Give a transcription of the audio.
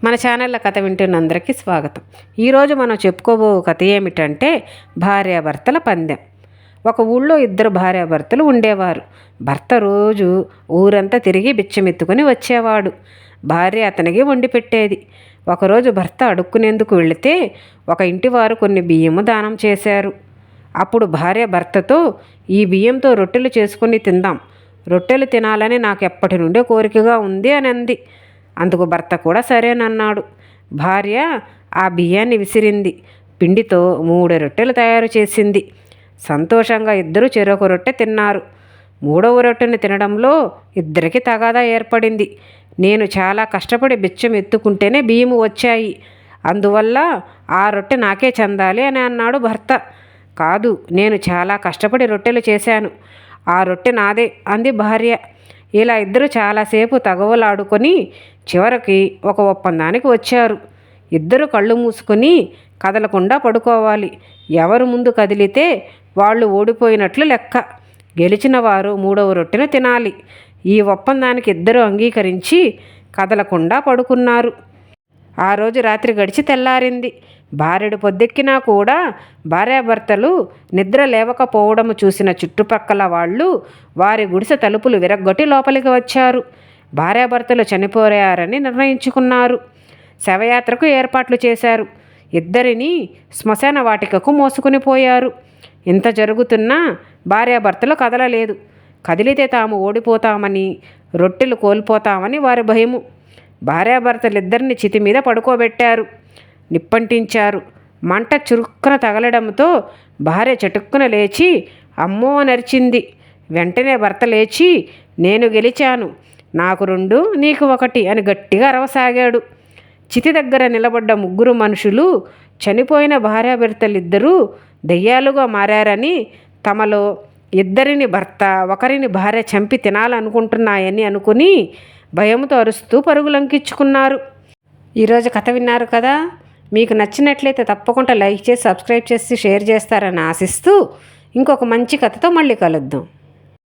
మన ఛానల్లో కథ వింటున్న అందరికీ స్వాగతం. ఈరోజు మనం చెప్పుకోబో కథ ఏమిటంటే భార్యాభర్తల పందెం. ఒక ఊళ్ళో ఇద్దరు భార్యాభర్తలు ఉండేవారు. భర్త రోజు ఊరంతా తిరిగి బిచ్చమెత్తుకుని వచ్చేవాడు. భార్య అతనికి వండి పెట్టేది. ఒకరోజు భర్త అడుక్కునేందుకు వెళితే ఒక ఇంటివారు కొన్ని బియ్యము దానం చేశారు. అప్పుడు భార్య భర్తతో, ఈ బియ్యంతో రొట్టెలు చేసుకుని తిందాం, రొట్టెలు తినాలని నాకు ఎప్పటి నుండే కోరికగా ఉంది అని అంది. అందుకు భర్త కూడా సరేనన్నాడు. భార్య ఆ బియ్యాన్ని విసిరింది. పిండితో 3 రొట్టెలు తయారు చేసింది. సంతోషంగా ఇద్దరు చెరొక రొట్టె తిన్నారు. 3వ రొట్టెని తినడంలో ఇద్దరికి తగాదా ఏర్పడింది. నేను చాలా కష్టపడి బిచ్చం ఎత్తుకుంటేనే బియ్యము వచ్చాయి, అందువల్ల ఆ రొట్టె నాకే చెందాలి అని అన్నాడు భర్త. కాదు, నేను చాలా కష్టపడి రొట్టెలు చేశాను, ఆ రొట్టె నాదే అంది భార్య. ఇలా ఇద్దరు చాలాసేపు తగవలాడుకొని చివరికి ఒక ఒప్పందానికి వచ్చారు. ఇద్దరు కళ్ళు మూసుకొని కదలకుండా పడుకోవాలి. ఎవరు ముందు కదిలితే వాళ్ళు ఓడిపోయినట్లు లెక్క. గెలిచిన వారు 3వ రొట్టెను తినాలి. ఈ ఒప్పందానికి ఇద్దరు అంగీకరించి కదలకుండా పడుకున్నారు. ఆ రోజు రాత్రి గడిచి తెల్లారింది. భార్యడు పొద్దెక్కినా కూడా భార్యాభర్తలు నిద్ర లేవకపోవడము చూసిన చుట్టుపక్కల వాళ్ళు వారి గుడిసె తలుపులు విరగ్గొట్టి లోపలికి వచ్చారు. భార్యాభర్తలు చనిపోయారని నిర్ణయించుకున్నారు. శవయాత్రకు ఏర్పాట్లు చేశారు. ఇద్దరిని శ్మశాన వాటికకు మోసుకుని పోయారు. ఇంత జరుగుతున్నా భార్యాభర్తలు కదలలేదు. కదిలితే తాము ఓడిపోతామని, రొట్టెలు కోల్పోతామని వారి భయము. భార్యాభర్తలిద్దరిని చితి మీద పడుకోబెట్టారు. నిప్పంటించారు. మంట చురుక్కున తగలడంతో భార్య చటుక్కున లేచి అమ్మో నరిచింది. వెంటనే భర్త లేచి, నేను గెలిచాను, నాకు 2 నీకు 1 అని గట్టిగా అరవసాగాడు. చితి దగ్గర నిలబడ్డ 3 మనుషులు చనిపోయిన భార్యాభర్తలిద్దరూ దెయ్యాలుగా మారారని, తమలో ఇద్దరిని భర్త, ఒకరిని భార్య చంపి తినాలనుకుంటున్నాయని అనుకుని భయంతో అరుస్తూ పరుగులంకించుకున్నారు. ఈరోజు కథ విన్నారు కదా. మీకు నచ్చినట్లయితే తప్పకుండా లైక్ చేసి, సబ్స్క్రైబ్ చేసి, షేర్ చేస్తారని ఆశిస్తూ ఇంకొక మంచి కథతో మళ్ళీ కలుద్దాం.